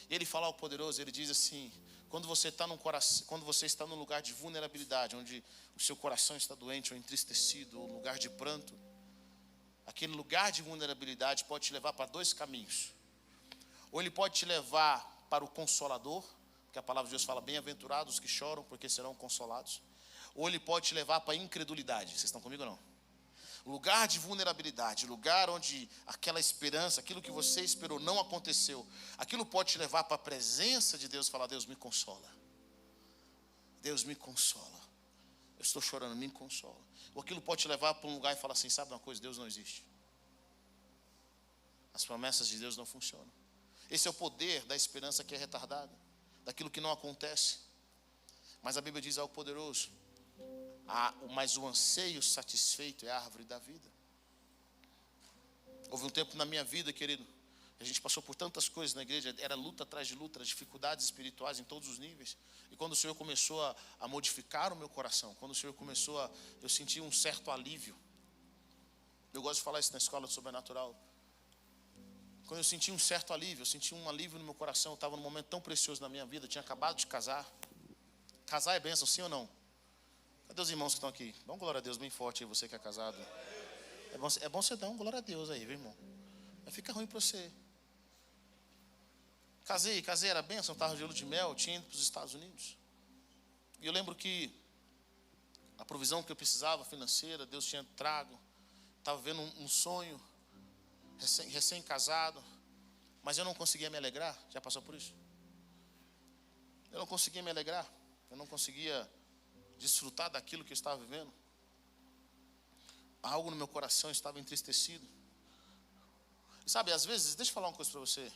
E ele fala algo poderoso, ele diz assim: quando você está num lugar de vulnerabilidade, onde o seu coração está doente ou entristecido, ou lugar de pranto, aquele lugar de vulnerabilidade pode te levar para dois caminhos. Ou ele pode te levar para o Consolador, porque a palavra de Deus fala: bem-aventurados os que choram, porque serão consolados. Ou ele pode te levar para a incredulidade. Vocês estão comigo ou não? Lugar de vulnerabilidade, lugar onde aquela esperança, aquilo que você esperou não aconteceu, aquilo pode te levar para a presença de Deus e falar: Deus me consola. Deus me consola. Eu estou chorando, me consola. Ou aquilo pode te levar para um lugar e falar assim: sabe uma coisa, Deus não existe. As promessas de Deus não funcionam. Esse é o poder da esperança que é retardada, daquilo que não acontece. Mas a Bíblia diz algo poderoso: mas o anseio satisfeito é a árvore da vida. Houve um tempo na minha vida, querido, a gente passou por tantas coisas na igreja, era luta atrás de luta, dificuldades espirituais em todos os níveis. E quando o Senhor começou a modificar o meu coração, quando o Senhor começou eu senti um certo alívio. Eu gosto de falar isso na escola do sobrenatural. Quando eu senti um certo alívio, eu senti um alívio no meu coração. Eu estava num momento tão precioso na minha vida, eu tinha acabado de casar. Casar é bênção, sim ou não? Cadê os irmãos que estão aqui? Dá um glória a Deus bem forte aí, você que é casado. É bom você dar um glória a Deus aí, viu, irmão? Mas fica ruim para você. Casei, era bênção, estava de lua de mel, tinha ido para os Estados Unidos. E eu lembro que a provisão que eu precisava, financeira, Deus tinha trago. Estava vendo um sonho, recém-casado, mas eu não conseguia me alegrar. Já passou por isso? Eu não conseguia me alegrar, eu não conseguia desfrutar daquilo que eu estava vivendo. Algo no meu coração estava entristecido. E sabe, às vezes, deixa eu falar uma coisa para você.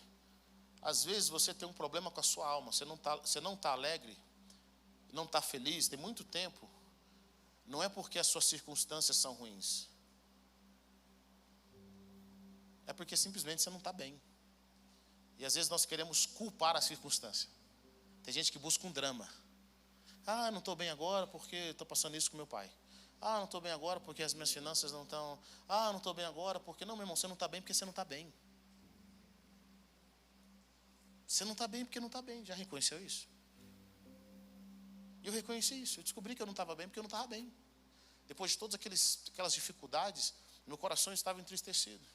Às vezes você tem um problema com a sua alma, você não está alegre, não está feliz, tem muito tempo. Não é porque as suas circunstâncias são ruins. É porque simplesmente você não está bem. E às vezes nós queremos culpar a circunstância. Tem gente que busca um drama. Ah, não estou bem agora porque estou passando isso com meu pai. Ah, não estou bem agora porque as minhas finanças não estão. Ah, não estou bem agora porque... Não, meu irmão, você não está bem porque você não está bem. Você não está bem porque não está bem. Já reconheceu isso? E eu reconheci isso. Eu descobri que eu não estava bem porque eu não estava bem. Depois de todas aquelas dificuldades, meu coração estava entristecido.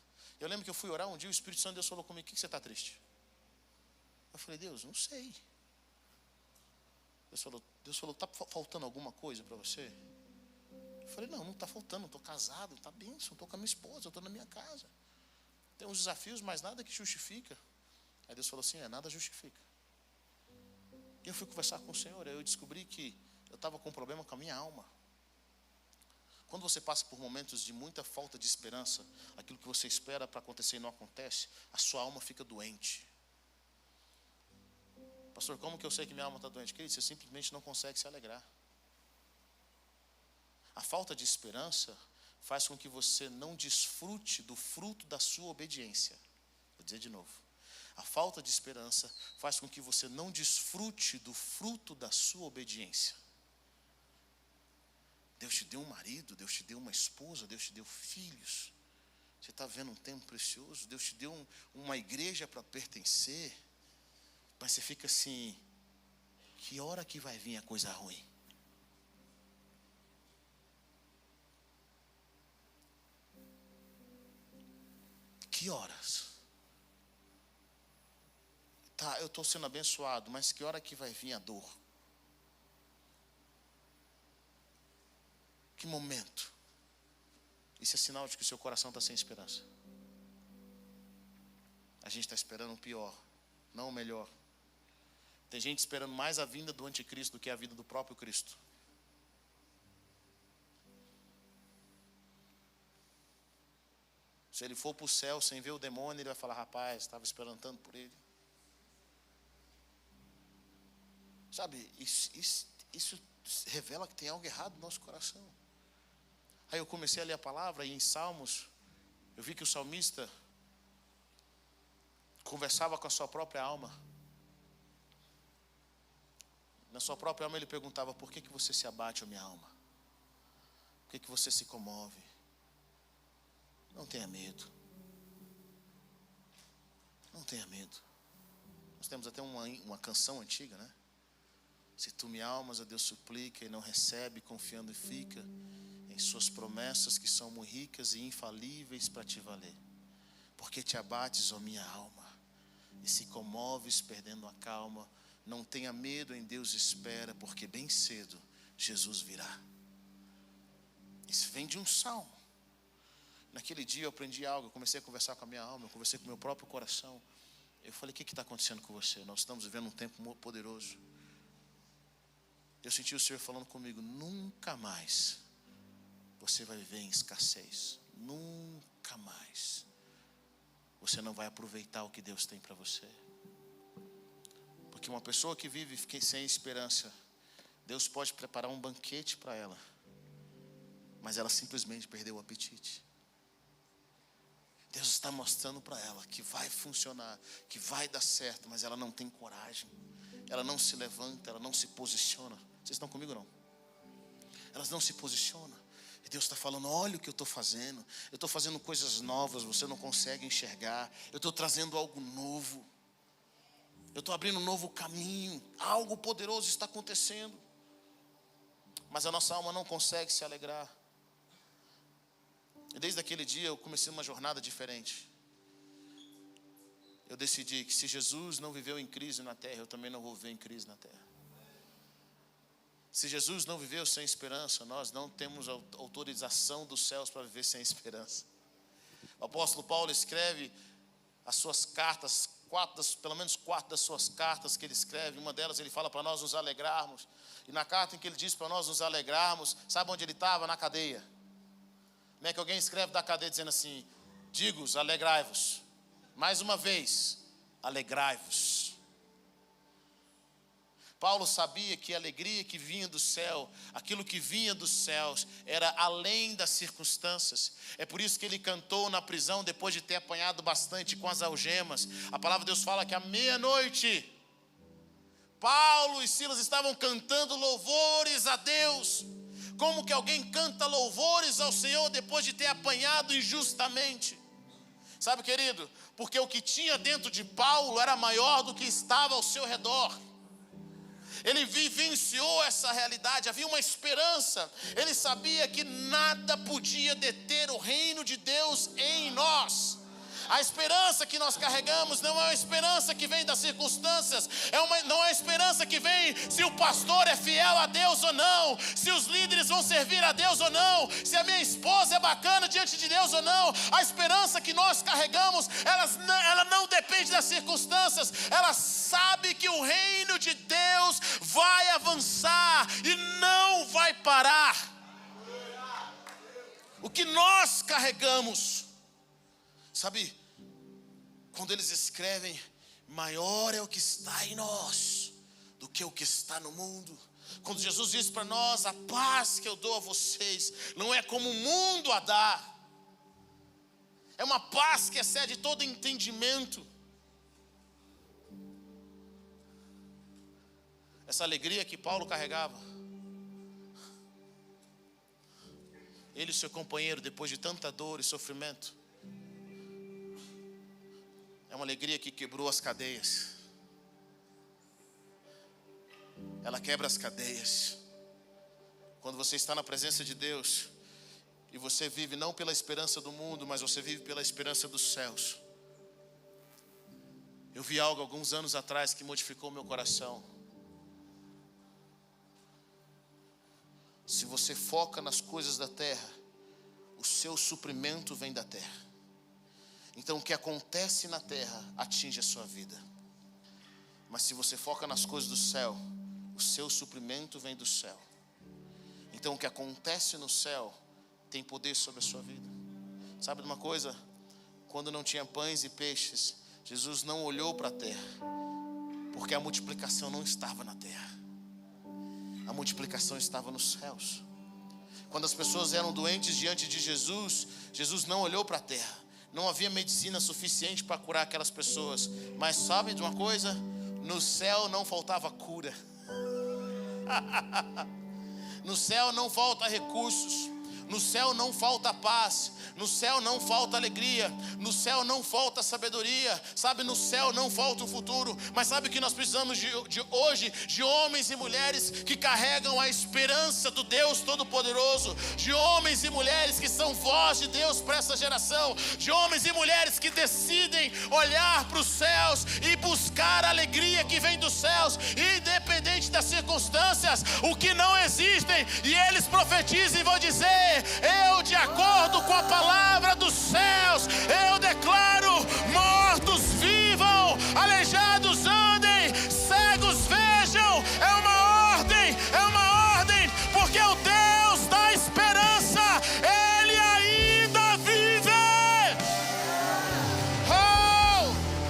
Eu lembro que eu fui orar um dia, o Espírito Santo de Deus falou comigo: o que você está triste? Eu falei: Deus, não sei. Deus falou, está faltando alguma coisa para você? Eu falei: não está faltando, estou casado, está bênção, estou com a minha esposa, eu estou na minha casa. Tem uns desafios, mas nada que justifica. Aí Deus falou assim: nada justifica. E eu fui conversar com o Senhor, aí eu descobri que eu estava com um problema com a minha alma. Quando você passa por momentos de muita falta de esperança, aquilo que você espera para acontecer e não acontece, a sua alma fica doente. Pastor, como que eu sei que minha alma está doente? Querido, você simplesmente não consegue se alegrar. A falta de esperança faz com que você não desfrute do fruto da sua obediência. Vou dizer de novo. A falta de esperança faz com que você não desfrute do fruto da sua obediência. Deus te deu um marido, Deus te deu uma esposa, Deus te deu filhos. Você está vendo um tempo precioso, Deus te deu uma igreja para pertencer. Mas você fica assim: que hora que vai vir a coisa ruim? Que horas? Tá, eu estou sendo abençoado, mas que hora que vai vir a dor? Que momento? Isso é sinal de que o seu coração está sem esperança. A gente está esperando o pior, não o melhor. Tem gente esperando mais a vinda do anticristo do que a vida do próprio Cristo. Se ele for para o céu sem ver o demônio, ele vai falar: rapaz, estava esperando tanto por ele. Sabe, isso revela que tem algo errado no nosso coração. Aí eu comecei a ler a palavra e em Salmos, eu vi que o salmista conversava com a sua própria alma. Na sua própria alma ele perguntava: por que você se abate, ó minha alma? Por que você se comove? Não tenha medo. Não tenha medo. Nós temos até uma canção antiga, né? Se tu me almas, a Deus suplica e não recebe, confiando e fica em suas promessas que são muito ricas e infalíveis para te valer. Porque te abates, ó minha alma, e se comoves perdendo a calma. Não tenha medo, em Deus espera, porque bem cedo Jesus virá. Isso vem de um salmo. Naquele dia eu aprendi algo, eu comecei a conversar com a minha alma, eu conversei com o meu próprio coração. Eu falei: o que está acontecendo com você? Nós estamos vivendo um tempo poderoso. Eu senti o Senhor falando comigo: nunca mais você vai viver em escassez. Nunca mais. Você não vai aproveitar o que Deus tem para você. Porque uma pessoa que vive sem esperança, Deus pode preparar um banquete para ela, mas ela simplesmente perdeu o apetite. Deus está mostrando para ela que vai funcionar, que vai dar certo, mas ela não tem coragem. Ela não se levanta, ela não se posiciona. Vocês estão comigo ou não? Elas não se posicionam. E Deus está falando: olha o que eu estou fazendo. Eu estou fazendo coisas novas, você não consegue enxergar. Eu estou trazendo algo novo. Eu estou abrindo um novo caminho. Algo poderoso está acontecendo. Mas a nossa alma não consegue se alegrar. E desde aquele dia eu comecei uma jornada diferente. Eu decidi que se Jesus não viveu em crise na terra, eu também não vou viver em crise na terra. Se Jesus não viveu sem esperança, nós não temos autorização dos céus para viver sem esperança. O apóstolo Paulo escreve as suas cartas, pelo menos 4 das suas cartas que ele escreve. Uma delas ele fala para nós nos alegrarmos. E na carta em que ele diz para nós nos alegrarmos, sabe onde ele estava? Na cadeia. Como é que alguém escreve da cadeia dizendo assim: digo-os, alegrai-vos. Mais uma vez, alegrai-vos. Paulo sabia que a alegria que vinha do céu, aquilo que vinha dos céus, era além das circunstâncias. É por isso que ele cantou na prisão, depois de ter apanhado bastante com as algemas. A palavra de Deus fala que à meia-noite, Paulo e Silas estavam cantando louvores a Deus. Como que alguém canta louvores ao Senhor depois de ter apanhado injustamente? Sabe, querido, porque o que tinha dentro de Paulo era maior do que estava ao seu redor. Ele vivenciou essa realidade, havia uma esperança. Ele sabia que nada podia deter o reino de Deus em nós. A esperança que nós carregamos não é uma esperança que vem das circunstâncias, não é uma esperança que vem se o pastor é fiel a Deus ou não, se os líderes vão servir a Deus ou não, se a minha esposa é bacana diante de Deus ou não. A esperança que nós carregamos, ela não depende das circunstâncias. Ela sabe que o reino de Deus vai avançar e não vai parar. O que nós carregamos, sabe, quando eles escrevem: maior é o que está em nós do que o que está no mundo. Quando Jesus diz para nós: a paz que eu dou a vocês não é como o mundo a dá. É uma paz que excede todo entendimento. Essa alegria que Paulo carregava, ele e seu companheiro, depois de tanta dor e sofrimento, é uma alegria que quebrou as cadeias. Ela quebra as cadeias. Quando você está na presença de Deus e você vive não pela esperança do mundo, mas você vive pela esperança dos céus. Eu vi algo alguns anos atrás que modificou meu coração. Se você foca nas coisas da terra, o seu suprimento vem da terra. Então o que acontece na terra atinge a sua vida. Mas se você foca nas coisas do céu, o seu suprimento vem do céu. Então o que acontece no céu tem poder sobre a sua vida. Sabe de uma coisa? Quando não tinha pães e peixes, Jesus não olhou para a terra, porque a multiplicação não estava na terra. A multiplicação estava nos céus. Quando as pessoas eram doentes diante de Jesus, Jesus não olhou para a terra. Não havia medicina suficiente para curar aquelas pessoas. Mas sabe de uma coisa? No céu não faltava cura. No céu não falta recursos. No céu não falta paz. No céu não falta alegria. No céu não falta sabedoria. Sabe, no céu não falta o futuro. Mas sabe que nós precisamos de hoje? De homens e mulheres que carregam a esperança do Deus Todo-Poderoso. De homens e mulheres que são voz de Deus para essa geração. De homens e mulheres que decidem olhar para os céus e buscar a alegria que vem dos céus, independente das circunstâncias, o que não existem. E eles profetizam e vão dizer: eu, de acordo com a palavra dos céus, eu declaro